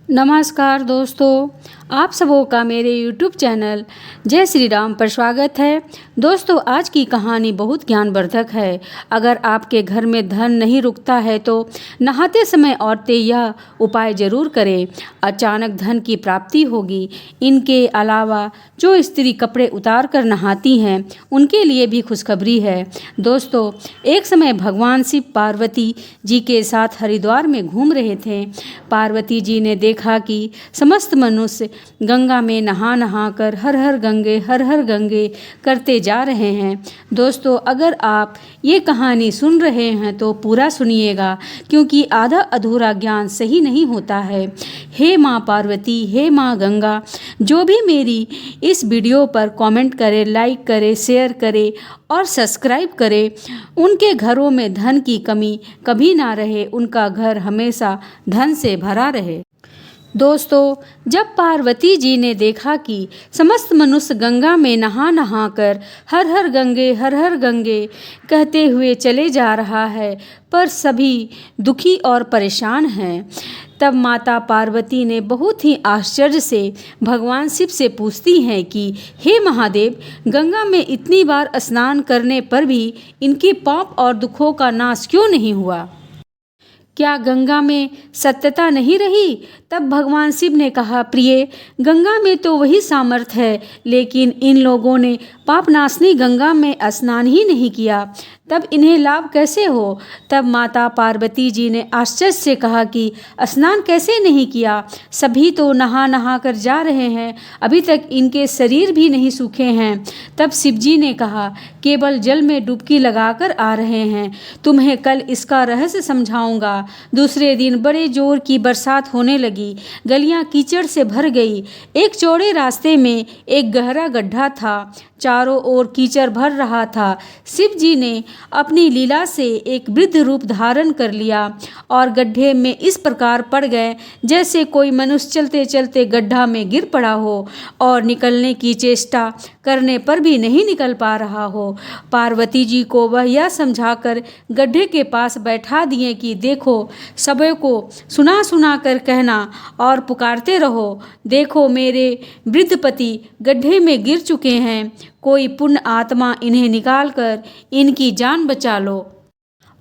नमस्कार दोस्तों, आप सबों का मेरे YouTube चैनल जय श्री राम पर स्वागत है। दोस्तों, आज की कहानी बहुत ज्ञानवर्धक है। अगर आपके घर में धन नहीं रुकता है तो नहाते समय औरतें यह उपाय जरूर करें, अचानक धन की प्राप्ति होगी। इनके अलावा जो स्त्री कपड़े उतार कर नहाती हैं उनके लिए भी खुशखबरी है। दोस्तों, एक समय भगवान शिव पार्वती जी के साथ हरिद्वार में घूम रहे थे। पार्वती जी ने देखा कि समस्त मनुष्य गंगा में नहा नहा कर हर हर गंगे करते जा रहे हैं। दोस्तों, अगर आप ये कहानी सुन रहे हैं तो पूरा सुनिएगा, क्योंकि आधा अधूरा ज्ञान सही नहीं होता है। हे माँ पार्वती, हे माँ गंगा, जो भी मेरी इस वीडियो पर कमेंट करे, लाइक करे, शेयर करे और सब्सक्राइब करे, उनके घरों में धन की कमी कभी ना रहे, उनका घर हमेशा धन से भरा रहे। दोस्तों, जब पार्वती जी ने देखा कि समस्त मनुष्य गंगा में नहा नहा कर हर हर गंगे कहते हुए चले जा रहा है, पर सभी दुखी और परेशान हैं, तब माता पार्वती ने बहुत ही आश्चर्य से भगवान शिव से पूछती हैं कि हे महादेव, गंगा में इतनी बार स्नान करने पर भी इनके पाप और दुखों का नाश क्यों नहीं हुआ? क्या गंगा में सत्यता नहीं रही? तब भगवान शिव ने कहा, प्रिय, गंगा में तो वही सामर्थ्य है, लेकिन इन लोगों ने पापनाशनी गंगा में स्नान ही नहीं किया, तब इन्हें लाभ कैसे हो? तब माता पार्वती जी ने आश्चर्य से कहा कि स्नान कैसे नहीं किया? सभी तो नहा नहा कर जा रहे हैं, अभी तक इनके शरीर भी नहीं सूखे हैं। तब शिव जी ने कहा, केवल जल में डुबकी लगाकर आ रहे हैं, तुम्हें कल इसका रहस्य समझाऊंगा। दूसरे दिन बड़े जोर की बरसात होने लगी, गलियां कीचड़ से भर गई। एक चौड़े रास्ते में एक गहरा गड्ढा था, चारों ओर कीचड़ भर रहा था। शिव जी ने अपनी लीला से एक वृद्ध रूप धारण कर लिया और गड्ढे में इस प्रकार पड़ गए जैसे कोई मनुष्य चलते चलते गड्ढा में गिर पड़ा हो और निकलने की चेष्टा करने पर भी नहीं निकल पा रहा हो। पार्वती जी को वह यह समझाकर गड्ढे के पास बैठा दिए कि देखो, सबों को सुना सुना कर कहना और पुकारते रहो, देखो मेरे वृद्ध पति गड्ढे में गिर चुके हैं, कोई पुण्य आत्मा इन्हें निकाल कर इनकी जान बचा लो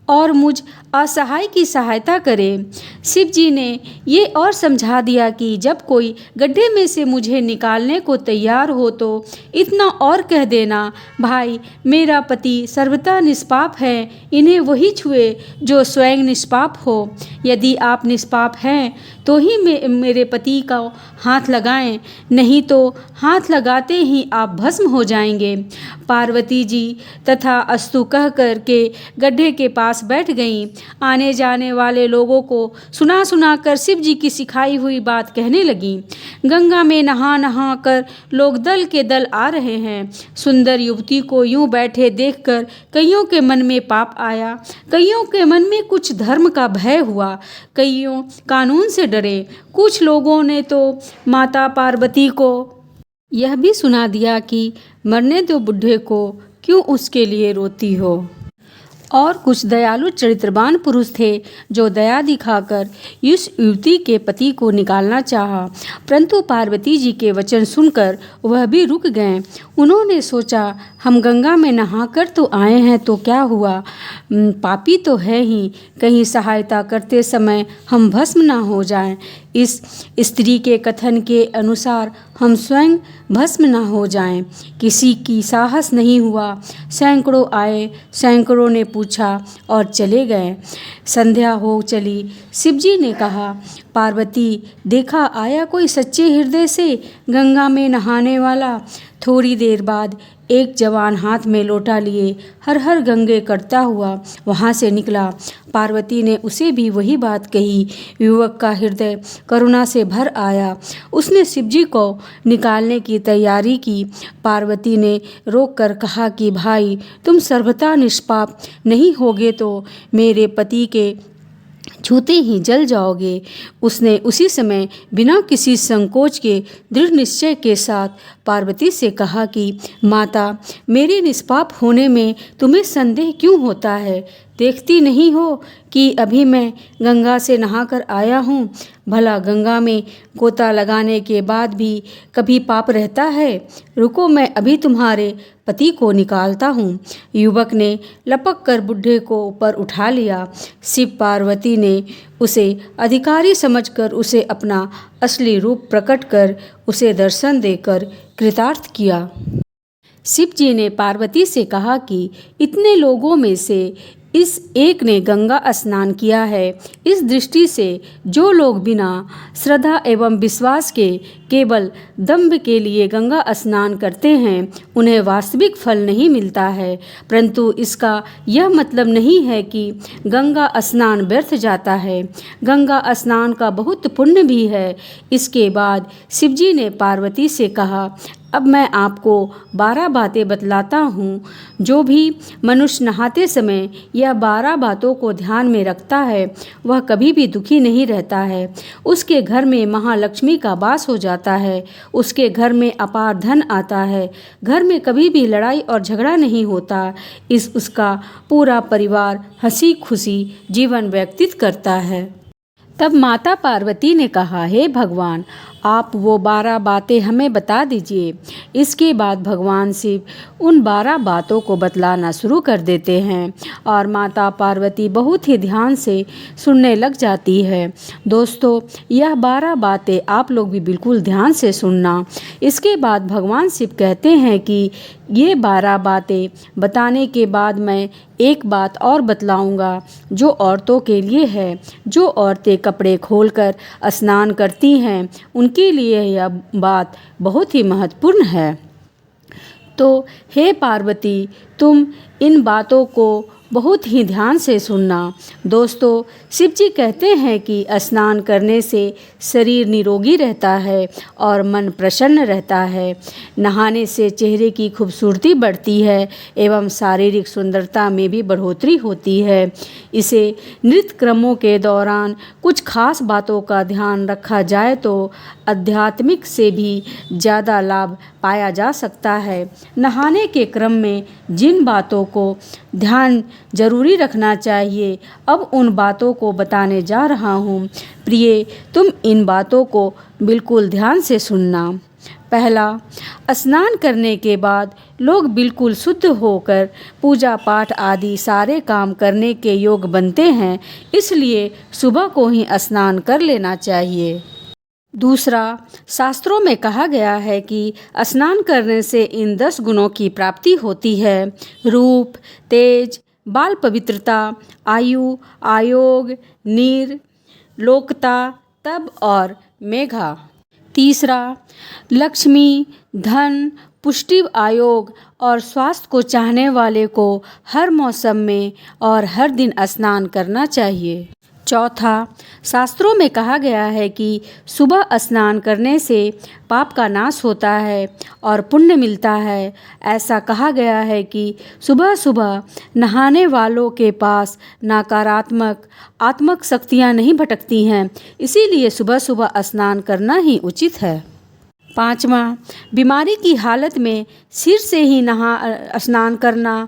और मुझ असहाय की सहायता करे। शिव जी ने ये और समझा दिया कि जब कोई गड्ढे में से मुझे निकालने को तैयार हो तो इतना और कह देना, भाई, मेरा पति सर्वथा निष्पाप है, इन्हें वही छुए जो स्वयं निष्पाप हो। यदि आप निष्पाप हैं तो ही मेरे पति का हाथ लगाएं, नहीं तो हाथ लगाते ही आप भस्म हो जाएंगे। पार्वती जी तथा अस्तु कह कर के गड्ढे के पास बैठ गईं। आने जाने वाले लोगों को सुना सुना कर शिव जी की सिखाई हुई बात कहने लगी। गंगा में नहा नहा कर लोग दल के दल आ रहे हैं। सुंदर युवती को यूं बैठे देखकर कईयों के मन में पाप आया, कईयों के मन में कुछ धर्म का भय हुआ, कईयों कानून से डरे। कुछ लोगों ने तो माता पार्वती को यह भी सुना दिया कि मरने दो बुढ़े को, क्यों उसके लिए रोती हो। और कुछ दयालु चरित्रवान पुरुष थे जो दया दिखाकर इस युवती के पति को निकालना चाहा, परंतु पार्वती जी के वचन सुनकर वह भी रुक गए। उन्होंने सोचा, हम गंगा में नहाकर तो आए हैं तो क्या हुआ, पापी तो है ही, कहीं सहायता करते समय हम भस्म ना हो जाएं। इस स्त्री के कथन के अनुसार हम स्वयं भस्म न हो जाएं। किसी की साहस नहीं हुआ। सैकड़ों आए, सैकड़ों ने पूछा और चले गए। संध्या हो चली। शिवजी ने कहा, पार्वती, देखा आया कोई सच्चे हृदय से गंगा में नहाने वाला। थोड़ी देर बाद एक जवान हाथ में लोटा लिए हर हर गंगे करता हुआ वहाँ से निकला। पार्वती ने उसे भी वही बात कही। युवक का हृदय करुणा से भर आया। उसने शिवजी को निकालने की तैयारी की। पार्वती ने रोक कर कहा कि भाई, तुम सर्वथा निष्पाप नहीं होगे तो मेरे पति के छूते ही जल जाओगे। उसने उसी समय बिना किसी संकोच के दृढ़ निश्चय के साथ पार्वती से कहा कि माता, मेरे निष्पाप होने में तुम्हें संदेह क्यों होता है? देखती नहीं हो कि अभी मैं गंगा से नहाकर आया हूँ। भला गंगा में गोता लगाने के बाद भी कभी पाप रहता है? रुको, मैं अभी तुम्हारे पति को निकालता हूँ। युवक ने लपक कर बुढ़े को ऊपर उठा लिया। शिव पार्वती ने उसे अधिकारी समझकर उसे अपना असली रूप प्रकट कर उसे दर्शन देकर कृतार्थ किया। शिव जी ने पार्वती से कहा कि इतने लोगों में से इस एक ने गंगा स्नान किया है। इस दृष्टि से जो लोग बिना श्रद्धा एवं विश्वास के केवल दंभ के लिए गंगा स्नान करते हैं उन्हें वास्तविक फल नहीं मिलता है। परंतु इसका यह मतलब नहीं है कि गंगा स्नान व्यर्थ जाता है। गंगा स्नान का बहुत पुण्य भी है। इसके बाद शिवजी ने पार्वती से कहा, अब मैं आपको 12 बातें बतलाता हूँ। जो भी मनुष्य नहाते समय यह 12 बातों को ध्यान में रखता है वह कभी भी दुखी नहीं रहता है। उसके घर में महालक्ष्मी का वास हो जाता है। उसके घर में अपार धन आता है। घर में कभी भी लड़ाई और झगड़ा नहीं होता। उसका पूरा परिवार हंसी खुशी जीवन व्यतीत करता है। तब माता पार्वती ने कहा, हे भगवान, आप वो 12 बातें हमें बता दीजिए। इसके बाद भगवान शिव उन 12 बातों को बतलाना शुरू कर देते हैं और माता पार्वती बहुत ही ध्यान से सुनने लग जाती है। दोस्तों, यह 12 बातें आप लोग भी बिल्कुल ध्यान से सुनना। इसके बाद भगवान शिव कहते हैं कि ये 12 बातें बताने के बाद मैं एक बात और बतलाऊंगा जो औरतों के लिए है। जो औरतें कपड़े खोलकर स्नान करती हैं उनके लिए यह बात बहुत ही महत्वपूर्ण है। तो हे पार्वती, तुम इन बातों को बहुत ही ध्यान से सुनना। दोस्तों, शिव जी कहते हैं कि स्नान करने से शरीर निरोगी रहता है और मन प्रसन्न रहता है। नहाने से चेहरे की खूबसूरती बढ़ती है एवं शारीरिक सुंदरता में भी बढ़ोतरी होती है। इसे नृत्य क्रमों के दौरान कुछ खास बातों का ध्यान रखा जाए तो आध्यात्मिक से भी ज़्यादा लाभ पाया जा सकता है। नहाने के क्रम में जिन बातों को ध्यान जरूरी रखना चाहिए, अब उन बातों को बताने जा रहा हूँ। प्रिय, तुम इन बातों को बिल्कुल ध्यान से सुनना। पहला, स्नान करने के बाद लोग बिल्कुल शुद्ध होकर पूजा पाठ आदि सारे काम करने के योग बनते हैं, इसलिए सुबह को ही स्नान कर लेना चाहिए। दूसरा, शास्त्रों में कहा गया है कि स्नान करने से इन 10 गुणों की प्राप्ति होती है: रूप, तेज, बाल पवित्रता, आयु, आयोग, नीर, लोकता, तप और मेघा। तीसरा, लक्ष्मी, धन, पुष्टि, आयोग और स्वास्थ्य को चाहने वाले को हर मौसम में और हर दिन स्नान करना चाहिए। चौथा, शास्त्रों में कहा गया है कि सुबह स्नान करने से पाप का नाश होता है और पुण्य मिलता है। ऐसा कहा गया है कि सुबह सुबह नहाने वालों के पास नकारात्मक आत्मक शक्तियाँ नहीं भटकती हैं, इसीलिए सुबह सुबह स्नान करना ही उचित है। पाँचवा, बीमारी की हालत में सिर से ही स्नान करना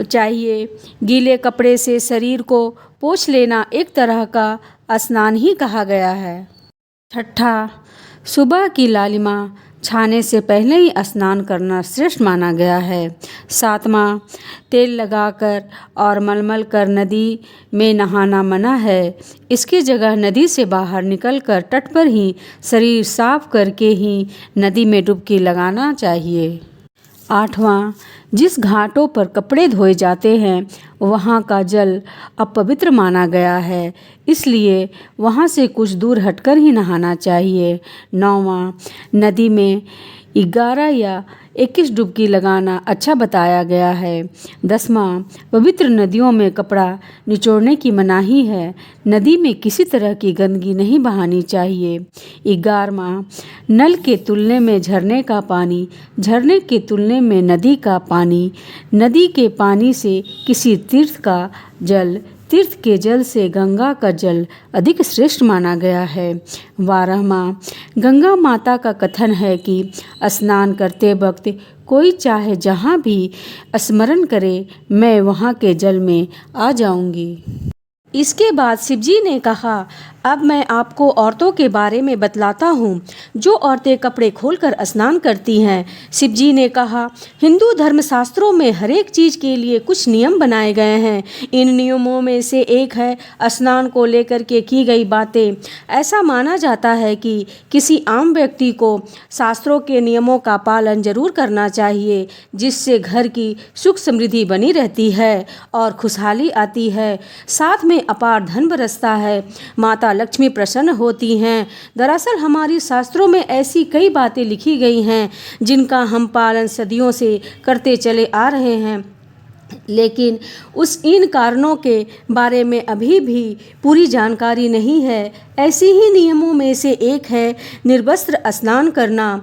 चाहिए। गीले कपड़े से शरीर को पोंछ लेना एक तरह का स्नान ही कहा गया है। छठा, सुबह की लालिमा छाने से पहले ही स्नान करना श्रेष्ठ माना गया है। सातवां, तेल लगाकर और मलमल कर नदी में नहाना मना है। इसकी जगह नदी से बाहर निकलकर तट पर ही शरीर साफ करके ही नदी में डुबकी लगाना चाहिए। आठवां, जिस घाटों पर कपड़े धोए जाते हैं वहाँ का जल अपवित्र माना गया है, इसलिए वहाँ से कुछ दूर हटकर ही नहाना चाहिए। नौवां, नदी में 11 या 21 डुबकी लगाना अच्छा बताया गया है। 10वां, पवित्र नदियों में कपड़ा निचोड़ने की मनाही है। नदी में किसी तरह की गंदगी नहीं बहानी चाहिए। 11वां, नल के तुलने में झरने का पानी, झरने के तुलने में नदी का पानी, नदी के पानी से किसी तीर्थ का जल तीर्थ के जल से गंगा का जल अधिक श्रेष्ठ माना गया है। 12वां, गंगा माता का कथन है कि स्नान करते वक्त कोई चाहे जहाँ भी स्मरण करे, मैं वहाँ के जल में आ जाऊंगी। इसके बाद शिवजी ने कहा, अब मैं आपको औरतों के बारे में बतलाता हूँ जो औरतें कपड़े खोलकर स्नान करती हैं। शिवजी ने कहा, हिंदू धर्मशास्त्रों में हर एक चीज़ के लिए कुछ नियम बनाए गए हैं। इन नियमों में से एक है स्नान को लेकर के की गई बातें। ऐसा माना जाता है कि किसी आम व्यक्ति को शास्त्रों के नियमों का पालन जरूर करना चाहिए, जिससे घर की सुख समृद्धि बनी रहती है और खुशहाली आती है, साथ में अपार धन बरसता है, माता लक्ष्मी प्रसन्न होती हैं। दरअसल हमारी शास्त्रों में ऐसी कई बातें लिखी गई हैं जिनका हम पालन सदियों से करते चले आ रहे हैं, लेकिन इन कारणों के बारे में अभी भी पूरी जानकारी नहीं है। ऐसे ही नियमों में से एक है निर्वस्त्र स्नान करना।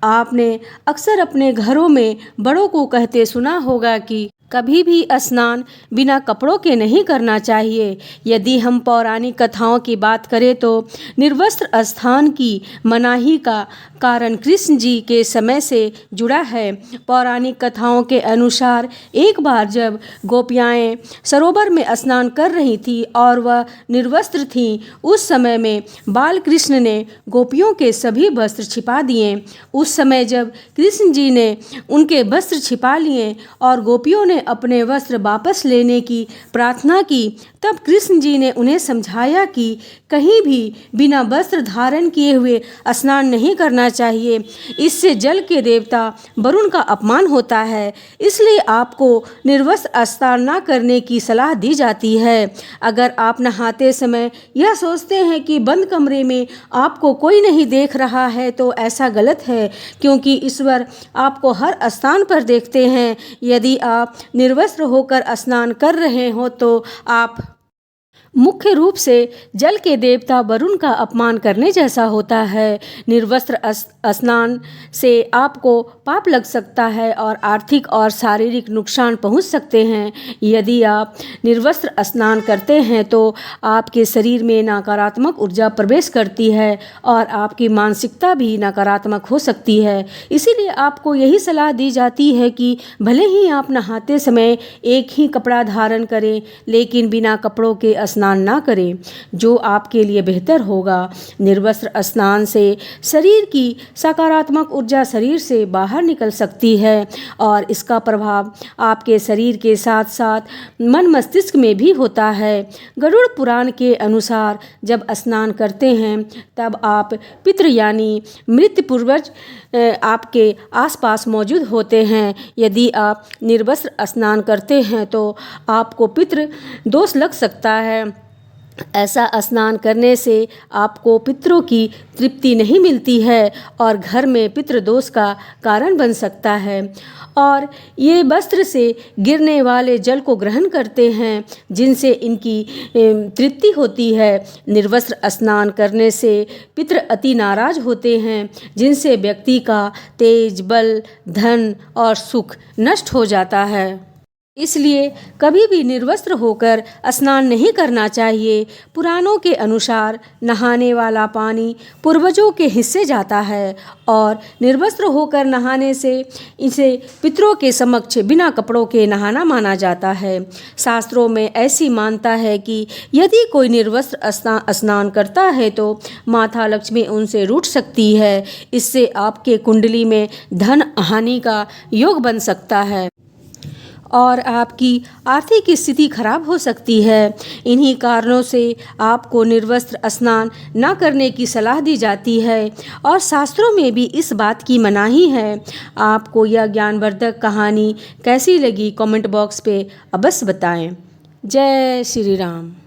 आपने अक्सर अपने घरों में बड़ों को कहते सुना होगा कि कभी भी स्नान बिना कपड़ों के नहीं करना चाहिए। यदि हम पौराणिक कथाओं की बात करें तो निर्वस्त्र स्नान की मनाही का कारण कृष्ण जी के समय से जुड़ा है। पौराणिक कथाओं के अनुसार एक बार जब गोपियाएं सरोवर में स्नान कर रही थी और वह निर्वस्त्र थीं, उस समय में बाल कृष्ण ने गोपियों के सभी वस्त्र छिपा दिए। उस समय जब कृष्ण जी ने उनके वस्त्र छिपा लिए और गोपियों ने अपने वस्त्र वापस लेने की प्रार्थना की, तब कृष्ण जी ने उन्हें समझाया कि कहीं भी बिना वस्त्र धारण किए हुए स्नान नहीं करना चाहिए। इससे जल के देवता वरुण का अपमान होता है, इसलिए आपको निर्वस्त्र स्नान न करने की सलाह दी जाती है। अगर आप नहाते समय यह सोचते हैं कि बंद कमरे में आपको कोई नहीं देख रहा है तो ऐसा गलत है, क्योंकि ईश्वर आपको हर स्थान पर देखते हैं। यदि आप निर्वस्त्र होकर स्नान कर रहे हो तो आप मुख्य रूप से जल के देवता वरुण का अपमान करने जैसा होता है। निर्वस्त्र स्नान से आपको पाप लग सकता है और आर्थिक और शारीरिक नुकसान पहुंच सकते हैं। यदि आप निर्वस्त्र स्नान करते हैं तो आपके शरीर में नकारात्मक ऊर्जा प्रवेश करती है और आपकी मानसिकता भी नकारात्मक हो सकती है। इसीलिए आपको यही सलाह दी जाती है कि भले ही आप नहाते समय एक ही कपड़ा धारण करें, लेकिन बिना कपड़ों के स्नान ना करें, जो आपके लिए बेहतर होगा। निर्वस्त्र स्नान से शरीर की सकारात्मक ऊर्जा शरीर से बाहर निकल सकती है और इसका प्रभाव आपके शरीर के साथ साथ मन मस्तिष्क में भी होता है। गरुड़ पुराण के अनुसार जब स्नान करते हैं तब आप पितृ यानी मृत पूर्वज आपके आसपास मौजूद होते हैं। यदि आप निर्वस्त्र स्नान करते हैं तो आपको पितृ दोष लग सकता है। ऐसा स्नान करने से आपको पितरों की तृप्ति नहीं मिलती है और घर में पितृदोष का कारण बन सकता है और ये वस्त्र से गिरने वाले जल को ग्रहण करते हैं, जिनसे इनकी तृप्ति होती है। निर्वस्त्र स्नान करने से पितृ अति नाराज होते हैं, जिनसे व्यक्ति का तेज, बल, धन और सुख नष्ट हो जाता है। इसलिए कभी भी निर्वस्त्र होकर स्नान नहीं करना चाहिए। पुराणों के अनुसार नहाने वाला पानी पूर्वजों के हिस्से जाता है और निर्वस्त्र होकर नहाने से इसे पितरों के समक्ष बिना कपड़ों के नहाना माना जाता है। शास्त्रों में ऐसी मान्यता है कि यदि कोई निर्वस्त्र स्नान करता है तो माता लक्ष्मी उनसे रूठ सकती है। इससे आपके कुंडली में धन हानि का योग बन सकता है और आपकी आर्थिक स्थिति खराब हो सकती है। इन्हीं कारणों से आपको निर्वस्त्र स्नान न करने की सलाह दी जाती है और शास्त्रों में भी इस बात की मनाही है। आपको यह ज्ञानवर्धक कहानी कैसी लगी कमेंट बॉक्स पे अवश्य बताएं। जय श्री राम।